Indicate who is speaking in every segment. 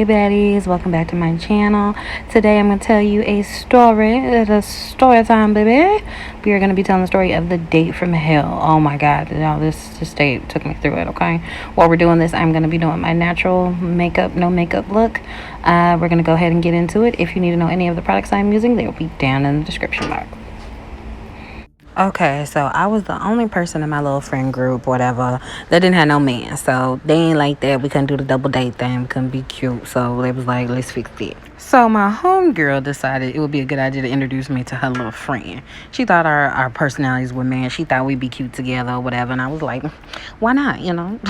Speaker 1: Hey baddies, welcome back to my channel. Today I'm going to tell you a story. It's a story time, baby. We are going to be telling the story of the date from hell. Oh my god, y'all, this date took me through it, okay? While we're doing this, I'm going to be doing my natural makeup, no makeup look. We're going to go ahead and get into it. If you need to know any of the products I'm using, they will be down in the description box. Okay, so I was the only person in my little friend group, whatever, that didn't have no man. So they ain't like that. We couldn't do the double date thing. We couldn't be cute. So they was like, let's fix it. So my homegirl decided it would be a good idea to introduce me to her little friend. She thought our personalities were matched. She thought we'd be cute together or whatever. And I was like, why not, you know?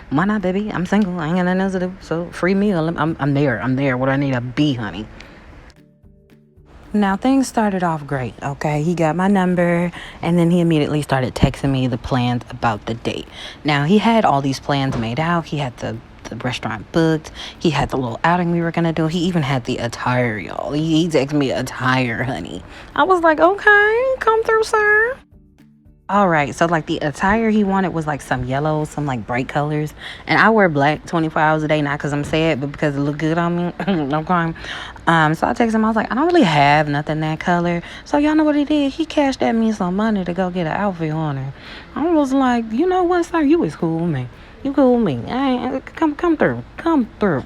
Speaker 1: Why not, baby? I'm single. I ain't got nothing else to do. So free meal. I'm there. I'm there. What do I need to be, honey? Now, things started off great, okay? He got my number, and then he immediately started texting me the plans about the date. Now, he had all these plans made out. He had the restaurant booked. He had the little outing we were going to do. He even had the attire, y'all. He texted me attire, honey. I was like, okay, come through, sir. All right, so like the attire he wanted was like some yellow, some like bright colors, and I wear black 24 hours a day, not because I'm sad, but because it look good on me. Okay. So I texted him. I was like, I don't really have nothing that color. So y'all know what he did? He cashed at me some money to go get an outfit on her. I was like, you know what, sir? You was cool with me. You cool with me. Come through.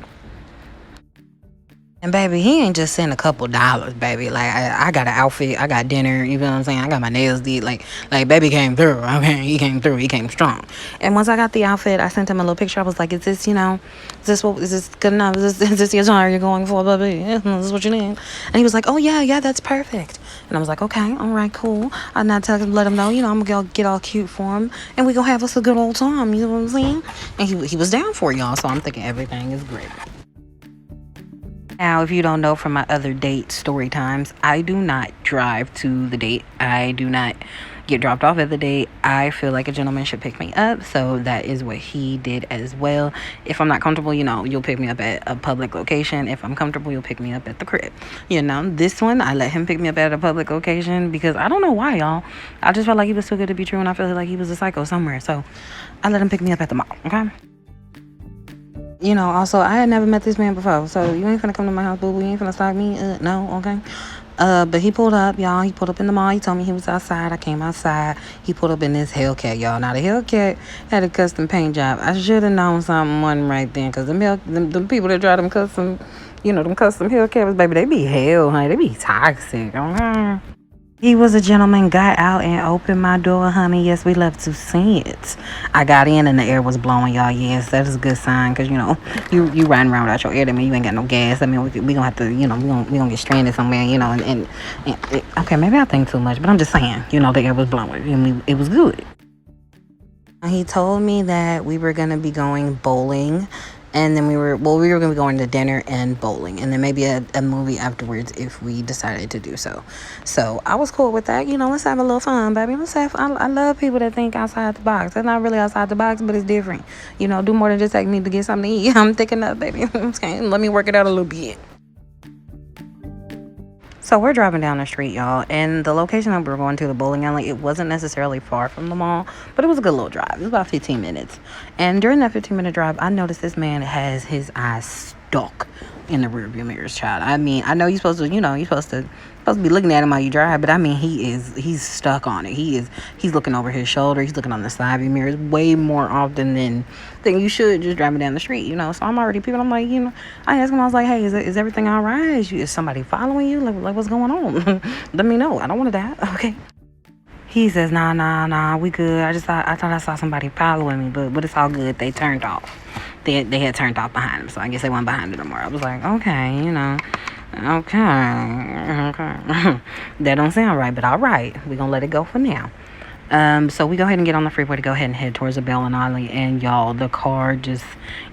Speaker 1: And baby, he ain't just sent a couple dollars, baby. Like I got an outfit, I got dinner, you know what I'm saying? I got my nails did. Like baby came through. Okay, he came through, he came strong. And once I got the outfit, I sent him a little picture. I was like, is this, you know, is this good enough? Is this the attire you're going for, baby? Is this what you need? And he was like, oh yeah, that's perfect. And I was like, okay, all right, cool. I now let him know, you know, I'm gonna get all cute for him, and we gonna have us a good old time, you know what I'm saying? And he was down for y'all, so I'm thinking everything is great. Now, if you don't know from my other date story times, I do not drive to the date. I do not get dropped off at the date. I feel like a gentleman should pick me up, so that is what he did as well. If I'm not comfortable, you know, you'll pick me up at a public location. If I'm comfortable, you'll pick me up at the crib. You know, this one, I let him pick me up at a public location because I don't know why, y'all. I just felt like he was too good to be true, and I felt like he was a psycho somewhere. So I let him pick me up at the mall, okay? You know, also, I had never met this man before, so you ain't finna come to my house, boo. You ain't finna stalk me. No, okay? But he pulled up, y'all. He pulled up in the mall. He told me he was outside. I came outside. He pulled up in this Hellcat, y'all. Now, the Hellcat had a custom paint job. I should have known something wasn't right then, because them people that drive them custom, you know, them custom Hellcats, baby, they be hell, honey. They be toxic, okay? He was a gentleman, got out and opened my door, honey. Yes, we love to see it. I got in and the air was blowing, y'all. Yes, that is a good sign, because, you know, you riding around without your air. That mean you ain't got no gas. I mean, we going to have to, you know, we gonna get stranded somewhere, you know. And okay, maybe I think too much, but I'm just saying, you know, the air was blowing. And it was good. He told me that we were going to be going bowling. And then we were going to be going to dinner and bowling. And then maybe a movie afterwards if we decided to do so. So I was cool with that. You know, let's have a little fun, baby. I love people that think outside the box. They're not really outside the box, but it's different. You know, do more than just take me to get something to eat. I'm thinking up, baby. Okay, let me work it out a little bit. So we're driving down the street, y'all, and the location that we were going to, the bowling alley, it wasn't necessarily far from the mall, but it was a good little drive. It was about 15 minutes. And during that 15-minute drive, I noticed this man has his eyes stuck in the rearview mirrors, child. I mean, I know you're supposed to, you know, you're supposed to be looking at him while you drive, but I mean, he's stuck on it. He's looking over his shoulder. He's looking on the side view mirrors way more often than you should just driving down the street, you know. So I'm already peeping. I'm like, you know, I asked him, I was like, hey, is everything all right? Is somebody following you? Like what's going on? Let me know. I don't want to die. Okay. He says, nah, we good. I thought I saw somebody following me, but it's all good. They turned off. They had turned off behind him, so I guess they weren't behind it no more. I was like, okay, you know, okay. That don't sound right, but all right. We're going to let it go for now. So we go ahead and get on the freeway to go ahead and head towards the Bell Alley, and y'all, the car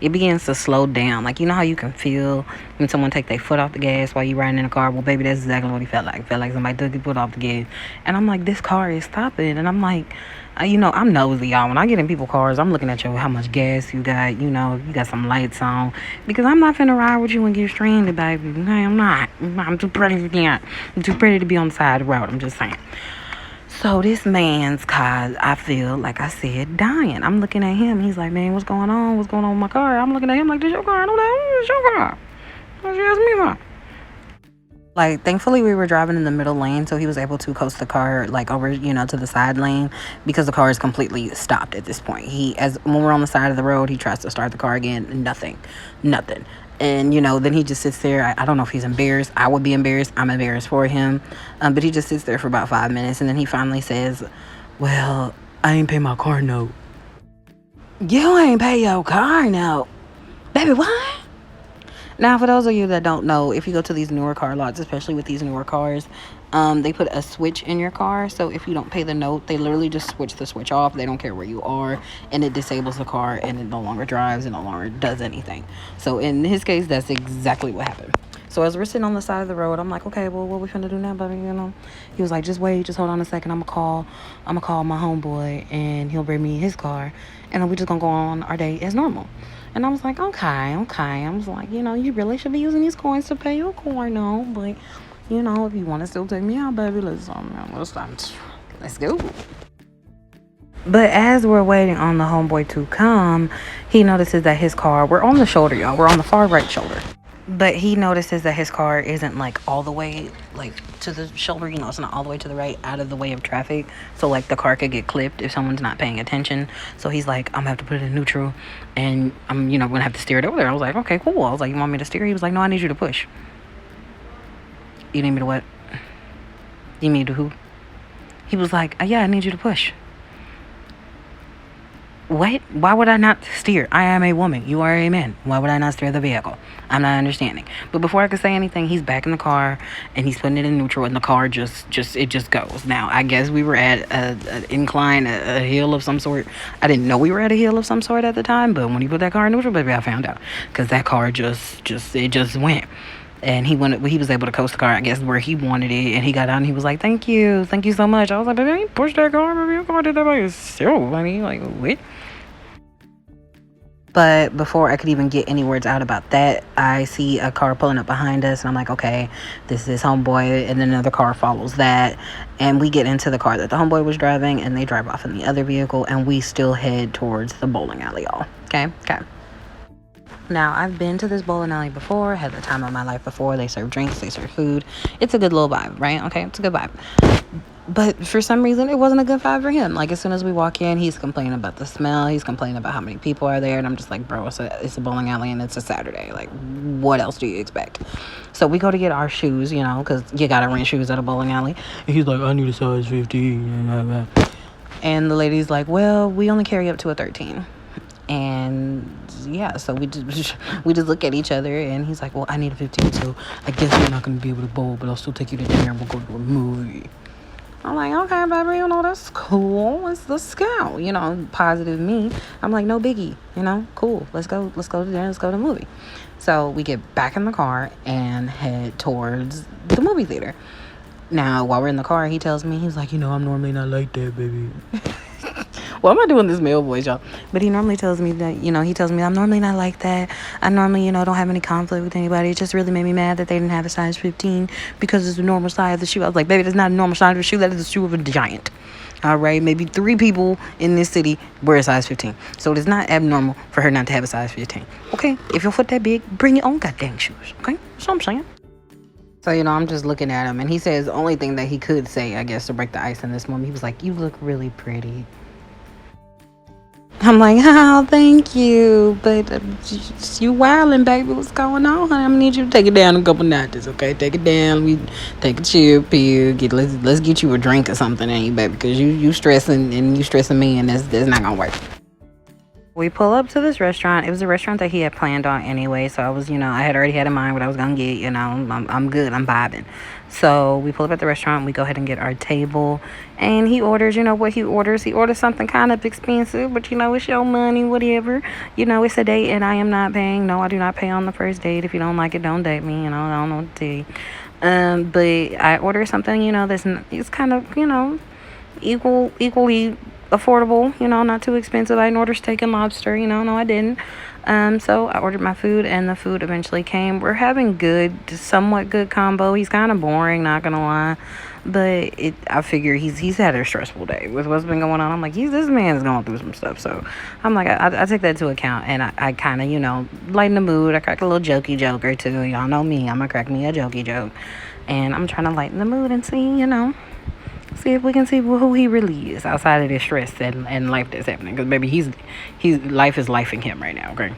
Speaker 1: it begins to slow down. Like, you know how you can feel when someone take their foot off the gas while you riding in a car? Well, baby, that's exactly what he felt like. Felt like somebody took their foot off the gas. And I'm like, this car is stopping. And I'm like, you know, I'm nosy, y'all. When I get in people's cars, I'm looking at how much gas you got, you know, you got some lights on. Because I'm not finna ride with you and get stranded, baby. Okay, I'm not. I'm too pretty for that. I'm too pretty to be on the side of the road. I'm just saying. So this man's car, I feel, like I said, dying. I'm looking at him. He's like, man, what's going on? What's going on with my car? I'm looking at him like, this your car? I don't know. It's your car. What she asked me about? Like, thankfully, we were driving in the middle lane, so he was able to coast the car, like, over, to the side lane because the car is completely stopped at this point. When we're on the side of the road, he tries to start the car again, nothing. And, then he just sits there. I don't know if he's embarrassed. I would be embarrassed. I'm embarrassed for him. But he just sits there for about 5 minutes, and then he finally says, well, I ain't pay my car note. You ain't pay your car note? Baby, what? Now, for those of you that don't know, if you go to these newer car lots, especially with these newer cars, they put a switch in your car. So if you don't pay the note, they literally just switch the switch off. They don't care where you are, and it disables the car, and it no longer drives, and no longer does anything. So in his case, that's exactly what happened. So as we're sitting on the side of the road, I'm like, okay, well, what we finna do now, baby? He was like, just wait, just hold on a second. I'm gonna call my homeboy, and he'll bring me his car, and then we're just gonna go on our day as normal. And I was like, okay. I was like, you really should be using these coins to pay your car note. But, if you want to still take me out, baby, let's go. But as we're waiting on the homeboy to come, he notices that his car, we're on the shoulder, y'all. We're on the far right shoulder. But he notices that his car isn't like all the way like to the shoulder, it's not all the way to the right, out of the way of traffic. So like the car could get clipped if someone's not paying attention. So he's like, I'm gonna have to put it in neutral, and I'm gonna have to steer it over there. I was like, okay, cool. I was like, you want me to steer? He was like, no, I need you to push. You need me to what? You need to who? He was like, yeah, I need you to push. What? Why would I not steer? I am a woman. You are a man. Why would I not steer the vehicle? I'm not understanding. But before I could say anything, he's back in the car, and he's putting it in neutral, and the car just goes. Now, I guess we were at an incline, a hill of some sort. I didn't know we were at a hill of some sort at the time, but when he put that car in neutral, baby, I found out. Because that car just went. And he was able to coast the car, I guess, where he wanted it. And he got out and he was like, thank you so much. I was like, baby, I ain't pushed that car. Baby, your car did that by yourself, honey. Like, what? But before I could even get any words out about that, I see a car pulling up behind us. And I'm like, okay, this is homeboy. And then another car follows that. And we get into the car that the homeboy was driving. And they drive off in the other vehicle. And we still head towards the bowling alley, y'all. Okay. Now, I've been to this bowling alley before, had the time of my life before. They serve drinks, they serve food. It's a good little vibe, right? Okay, it's a good vibe. But for some reason, it wasn't a good vibe for him. Like, as soon as we walk in, he's complaining about the smell. He's complaining about how many people are there. And I'm just like, bro, it's a bowling alley and it's a Saturday. Like, what else do you expect? So we go to get our shoes, because you got to rent shoes at a bowling alley. And he's like, I need a size 15. And the lady's like, well, we only carry up to a 13. And yeah, so we just look at each other, and he's like, well, I need a 15, so I guess we're not going to be able to bowl, but I'll still take you to dinner and we'll go to a movie. I'm like, okay, baby, that's cool. Let's go. Positive me. I'm like, no biggie, cool. Let's go to dinner. Let's go to the movie. So we get back in the car and head towards the movie theater. Now, while we're in the car, he tells me, he's like, I'm normally not like that, baby. Well, I'm not doing this male voice, y'all. But he normally tells me that, I'm normally not like that. I normally, don't have any conflict with anybody. It just really made me mad that they didn't have a size 15 because it's the normal size of the shoe. I was like, baby, that's not a normal size of a shoe. That is the shoe of a giant. All right, maybe 3 people in this city wear a size 15. So it is not abnormal for her not to have a size 15. Okay, if your foot that big, bring your own goddamn shoes. Okay, that's what I'm saying. So, I'm just looking at him, and he says the only thing that he could say, I guess, to break the ice in this moment, he was like, you look really pretty. I'm like, oh, thank you, but you wildin', baby. What's going on, honey? I'm gonna need you to take it down a couple notches, okay? Take it down. We take a chill pill. Let's get you a drink or something, ain't you, baby? Because you stressing and you stressing me, and that's not gonna work. We pull up to this restaurant. It was a restaurant that he had planned on anyway. So I was, I had already had in mind what I was going to get. I'm good. I'm vibing. So we pull up at the restaurant. We go ahead and get our table. And he orders, what he orders. He orders something kind of expensive. But, it's your money, whatever. It's a date and I am not paying. No, I do not pay on the first date. If you don't like it, don't date me. I don't know what to tell you. But I order something, it's kind of, equally affordable, not too expensive. I didn't order steak and lobster, no, I didn't. So I ordered my food, and the food eventually came. We're having somewhat good combo. He's kind of boring, not gonna lie, but I figure he's had a stressful day with what's been going on. I'm like, this man is going through some stuff, so I'm like, I take that into account, and I kind of lighten the mood. I crack a little jokey joke or two. Y'all know me, I'm gonna crack me a jokey joke, and I'm trying to lighten the mood and see if we can see who he really is outside of this stress and life that's happening. Because baby, he's life is lifing him right now. Okay.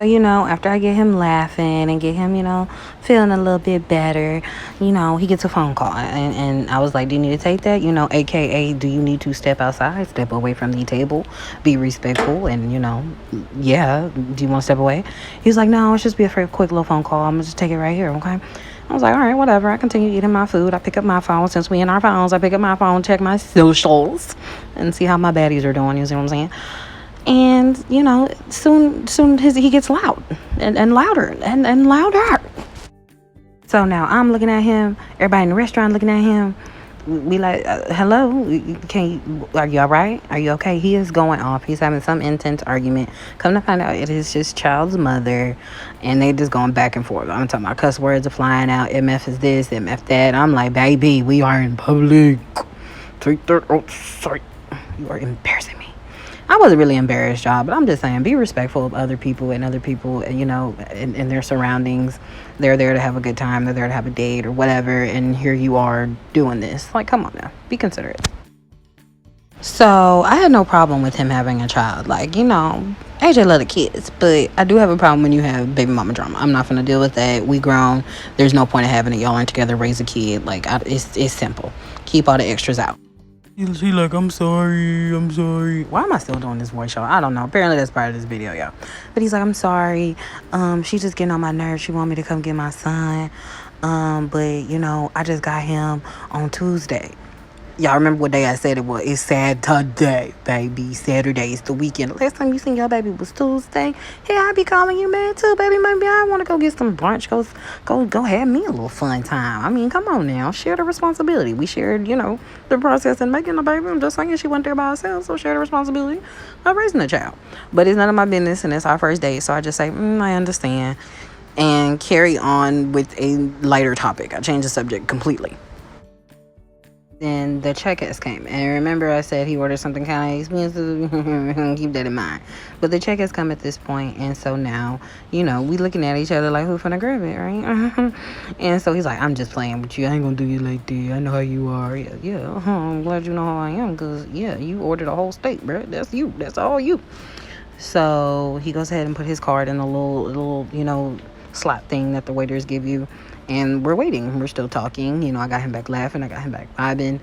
Speaker 1: So, after I get him laughing and get him, feeling a little bit better, he gets a phone call. And I was like, do you need to take that? AKA, do you need to step outside, step away from the table, be respectful? And, yeah, do you want to step away? He was like, no, it's just be a quick little phone call. I'm going to just take it right here, okay? I was like, all right, whatever. I continue eating my food. I pick up my phone. Since we in our phones, I pick up my phone, check my socials, and see how my baddies are doing. You see what I'm saying? And, soon he gets loud and louder and louder. So now I'm looking at him. Everybody in the restaurant looking at him. We like, hello, are you all right? Are you okay? He is going off. He's having some intense argument. Come to find out, it is his child's mother, and they just going back and forth. I'm talking about cuss words are flying out. MF is this, MF that. I'm like, baby, we are in public. Take that outside. You are embarrassing me. I wasn't really embarrassed, y'all, but I'm just saying, be respectful of other people and in their surroundings. They're there to have a good time. They're there to have a date or whatever, and here you are doing this. Like, come on now. Be considerate. So, I had no problem with him having a child. Like, AJ love the kids, but I do have a problem when you have baby mama drama. I'm not gonna deal with that. We grown. There's no point in having it. Y'all aren't together, raise a kid. Like, it's simple. Keep all the extras out. She like, I'm sorry. Why am I still doing this voice, y'all? I don't know. Apparently that's part of this video, y'all. But he's like, I'm sorry. She's just getting on my nerves. She want me to come get my son. But I just got him on Tuesday. Y'all remember what day I said it was? It's Saturday, baby. Saturday is the weekend. Last time you seen your baby was Tuesday. Hey, I be calling you man too, baby. Maybe I want to go get some brunch. Go have me a little fun time. I mean, come on now. Share the responsibility. We shared, the process in making a baby. I'm just saying she went there by herself, so share the responsibility of raising a child. But it's none of my business, and it's our first date, so I just say, I understand, and carry on with a lighter topic. I changed the subject completely. Then the check has came, and remember I said he ordered something kind of expensive. Keep that in mind. But the check has come at this point, and so now we looking at each other like, who finna grab it, right? And so he's like, I'm just playing with you. I ain't gonna do you like that. I know how you are. Yeah. I'm glad you know how I am, because you ordered a whole steak, bro. That's you. That's all you. So he goes ahead and put his card in the little slot thing that the waiters give you. And we're waiting. We're still talking. I got him back laughing. I got him back vibing.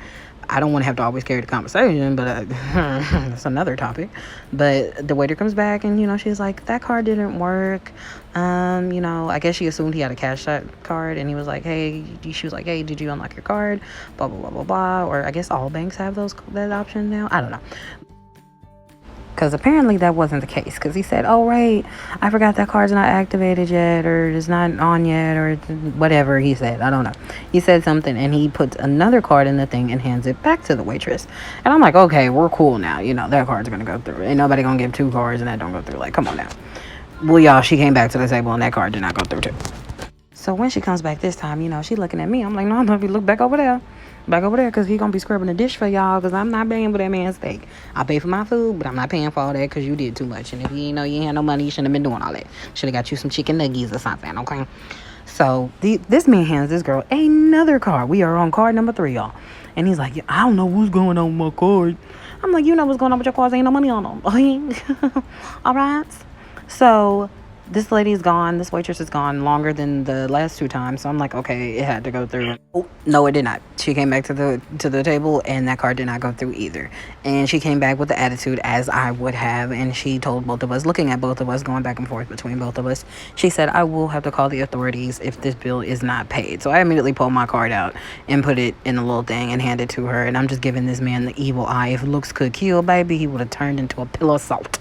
Speaker 1: I don't want to have to always carry the conversation, but that's another topic. But the waiter comes back, and, she's like, that card didn't work. I guess she assumed he had a cash card, and he was like, she was like, hey, did you unlock your card? Blah, blah, blah, blah, blah. Or I guess all banks have that option now. I don't know. Because apparently that wasn't the case. Because he said, oh, right, I forgot that card's not activated yet, or it's not on yet, or whatever he said. I don't know. He said something, and he puts another card in the thing and hands it back to the waitress. And I'm like, okay, we're cool now. That card's going to go through. Ain't nobody going to give 2 cards and that don't go through. Like, come on now. Well, y'all, she came back to the table, and that card did not go through, too. So when she comes back this time, she looking at me. I'm like, no, I'm going to look back over there. Because he gonna be scrubbing the dish for y'all, because I'm not paying for that man's steak. I pay for my food, but I'm not paying for all that because you did too much. And if you ain't you ain't had no money, you shouldn't have been doing all that. Should have got you some chicken nuggets or something, okay? So this man hands this girl another card. We are on card number 3, y'all. And he's like, I don't know what's going on with my card. I'm like, you know what's going on with your cards. Ain't no money on them. All right? So this lady is gone. This waitress is gone longer than the last 2 times. So I'm like, okay, it had to go through. Oh, no, it did not. She came back to the table, and that card did not go through either. And she came back with the attitude, as I would have. And she told both of us, looking at both of us, going back and forth between both of us, she said, I will have to call the authorities if this bill is not paid. So I immediately pulled my card out and put it in a little thing and handed it to her. And I'm just giving this man the evil eye. If looks could kill, baby, he would have turned into a pillow of salt.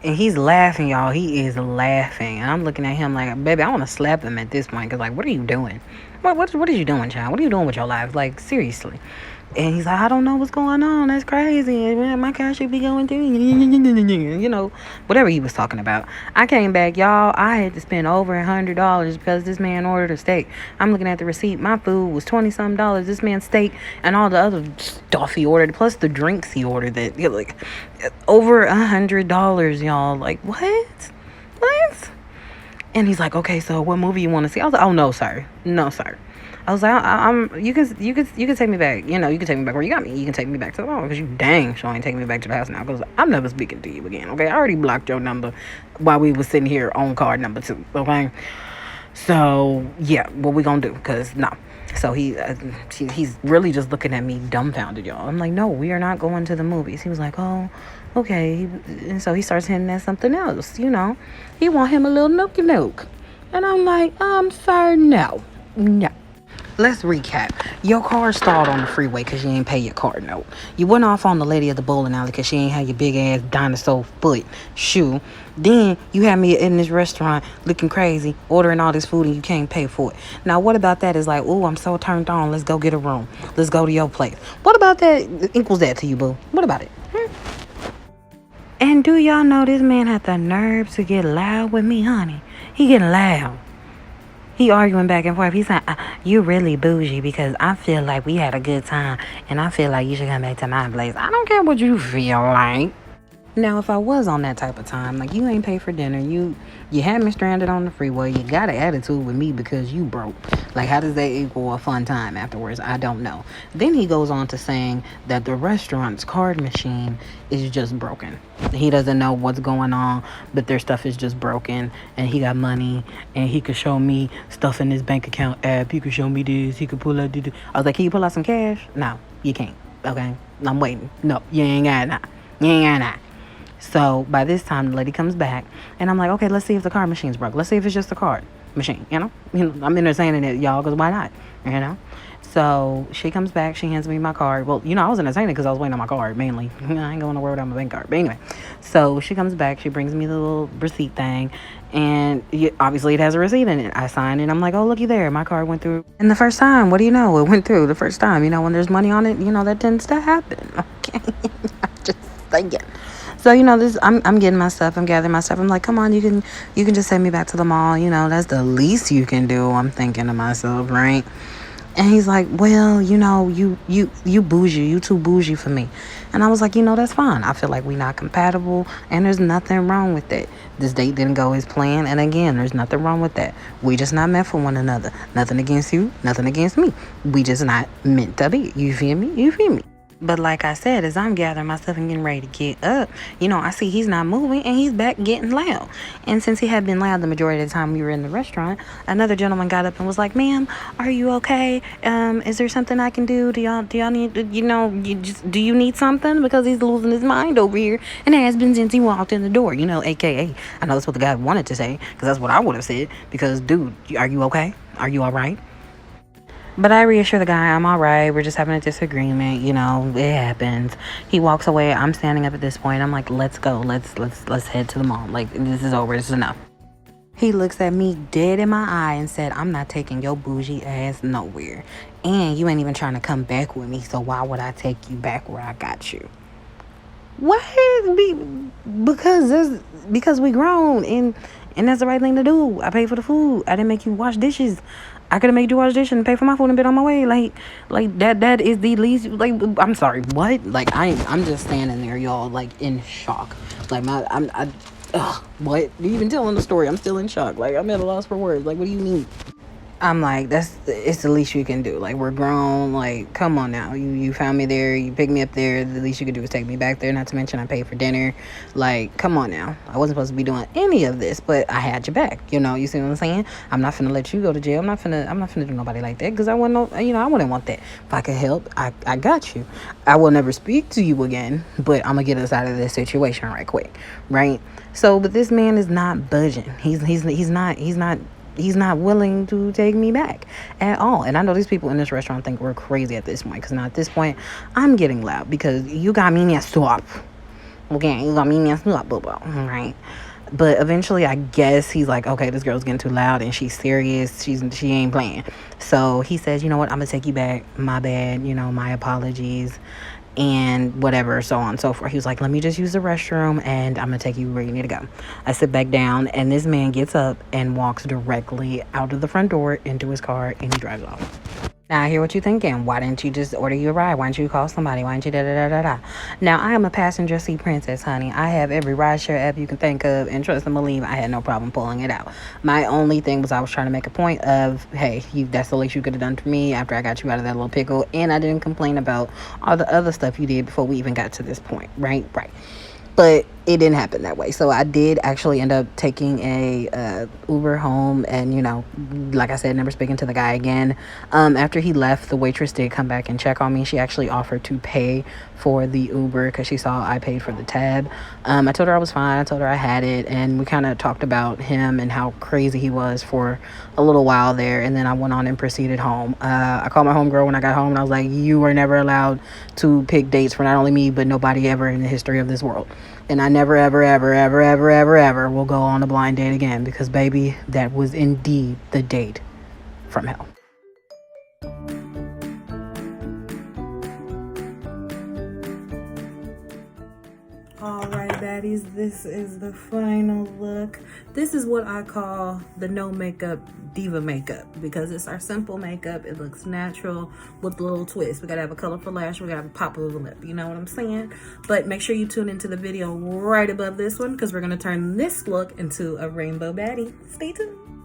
Speaker 1: And he's laughing, y'all. He is laughing. And I'm looking at him like, baby, I want to slap him at this point. Because, like, what are you doing? What are you doing, child? What are you doing with your life? Like, seriously. And he's like, I don't know what's going on. That's crazy. My car should be going through. You know, whatever he was talking about. I came back, y'all. I had to spend over $100 because this man ordered a steak. I'm looking at the receipt. My food was $20-something. This man's steak and all the other stuff he ordered, plus the drinks he ordered, that, you know, like over $100, y'all. Like, what? What? And he's like, okay, so what movie you want to see? I was like, oh, no, sir. No, sir. I was like, I'm. You can take me back. You know, you can take me back where you got me. You can take me back to the home because you dang sure ain't taking me back to the house now. Because I'm never speaking to you again. Okay, I already blocked your number while we was sitting here on card number 2. Okay, so yeah, what we gonna do? Because no. So he's really just looking at me dumbfounded, y'all. I'm like, no, we are not going to the movies. He was like, oh, okay. And so he starts hinting at something else. You know, he want him a little nookie nook, and I'm like, sir, no. Let's recap. Your car stalled on the freeway because you ain't pay your car note. You went off on the lady at the bowling alley because she ain't had your big ass dinosaur foot shoe. Then you had me in this restaurant looking crazy, ordering all this food and you can't pay for it. Now, what about that is like, oh, I'm so turned on. Let's go get a room. Let's go to your place. What about that equals that to you, boo? What about it? And do y'all know this man had the nerve to get loud with me, honey? He getting loud. He arguing back and forth. He's like, you really bougie because I feel like we had a good time and I feel like you should come back to my place. I don't care what you feel like. Now, if I was on that type of time, like you ain't paid for dinner, you had me stranded on the freeway, you got an attitude with me because you broke. Like, how does that equal a fun time afterwards? I don't know. Then he goes on to saying that the restaurant's card machine is just broken. He doesn't know what's going on, but their stuff is just broken, and he got money, and he could show me stuff in his bank account app. He could show me this. He could pull out this. I was like, can you pull out some cash? No, you can't. Okay, I'm waiting. No, you ain't got it now. You ain't got it now. So by this time, the lady comes back, and I'm like, okay, let's see if the card machine's broke. Let's see if it's just a card machine, you know? I'm entertaining it, y'all, because why not, you know? So she comes back, she hands me my card. Well, you know, I was entertaining because I was waiting on my card, mainly. I ain't going nowhere without my bank card. But anyway, so she comes back, she brings me the little receipt thing, and obviously it has a receipt in it. I sign it, I'm like, oh, looky there, my card went through. And the first time, what do you know? It went through the first time. You know, when there's money on it, you know, that tends to happen, okay? I'm just saying. So, you know, this I'm getting my stuff, I'm gathering my stuff. I'm like, come on, you can just send me back to the mall, you know, that's the least you can do. I'm thinking to myself, right? And he's like, well, you know, you bougie, you too bougie for me. And I was like, you know, that's fine. I feel like we're not compatible and there's nothing wrong with that. This date didn't go as planned, and again, there's nothing wrong with that. We just not meant for one another. Nothing against you, nothing against me. We just not meant to be. You feel me? You feel me? But like I said, as I'm gathering myself and getting ready to get up, you know, I see he's not moving and he's back getting loud. And since he had been loud the majority of the time we were in the restaurant, another gentleman got up and was like, ma'am, are you okay? Is there something I can do? Do y'all need, you know, do you need something? Because he's losing his mind over here and it has been since he walked in the door, you know, AKA. I know that's what the guy wanted to say because that's what I would have said. Because, dude, are you okay? Are you all right? But I reassure the guy, I'm all right. We're just having a disagreement. You know, it happens. He walks away. I'm standing up at this point. I'm like, let's go. Let's head to the mall. Like, this is over. This is enough. He looks at me dead in my eye and said, I'm not taking your bougie ass nowhere. And you ain't even trying to come back with me. So why would I take you back where I got you? What? Because we grown and that's the right thing to do. I paid for the food. I didn't make you wash dishes. I could have made you wash dishes and pay for my food and been on my way. Like that is the least. Like, I'm sorry, what? Like, I'm just standing there, y'all, like in shock. Like what? You even telling the story? I'm still in shock. Like, I'm at a loss for words. Like, what do you mean? I'm like, it's the least you can do. Like, we're grown. Like, come on now. You found me there. You picked me up there. The least you could do is take me back there. Not to mention I paid for dinner. Like, come on now. I wasn't supposed to be doing any of this, but I had your back. You know, you see what I'm saying? I'm not finna let you go to jail. I'm not finna do nobody like that because I wouldn't want that. If I could help, I got you. I will never speak to you again, but I'm gonna get us out of this situation right quick, right? So, but this man is not budging. He's not willing to take me back at all. And I know these people in this restaurant think we're crazy at this point. Because now at this point, I'm getting loud. Because you got me in your swap. Okay, you got me in your swap, boo-boo. Right? But eventually, I guess he's like, okay, this girl's getting too loud and she's serious. She ain't playing. So he says, you know what? I'm gonna take you back. My bad. You know, my apologies, and whatever, so on and so forth. He was like, let me just use the restroom and I'm gonna take you where you need to go. I sit back down, and this man gets up and walks directly out of the front door into his car, and he drives off. Now, I hear what you're thinking. Why didn't you just order you a ride? Why didn't you call somebody? Why didn't you da da da da da? Now, I am a passenger seat princess, honey. I have every rideshare app you can think of, and trust and believe, I had no problem pulling it out. My only thing was I was trying to make a point of, hey, that's the least you could have done for me after I got you out of that little pickle, and I didn't complain about all the other stuff you did before we even got to this point, right? Right. But it didn't happen that way. So I did actually end up taking a Uber home, and you know, like I said, never speaking to the guy again. After he left, the waitress did come back and check on me. She actually offered to pay for the Uber because she saw I paid for the tab. I told her I was fine. I told her I had it, and we kind of talked about him and how crazy he was for a little while there. And then I went on and proceeded home. I called my homegirl when I got home, and I was like, you were never allowed to pick dates for not only me but nobody ever in the history of this world. And I never, ever, ever, ever, ever, ever, ever will go on a blind date again, because, baby, that was indeed the date from hell. All right, baddies, this is the final look. This is what I call the no makeup diva makeup, because it's our simple makeup. It looks natural with a little twist. We gotta have a colorful lash, we gotta have a pop of the lip, you know what I'm saying? But make sure you tune into the video right above this one, because we're gonna turn this look into a rainbow baddie. Stay tuned.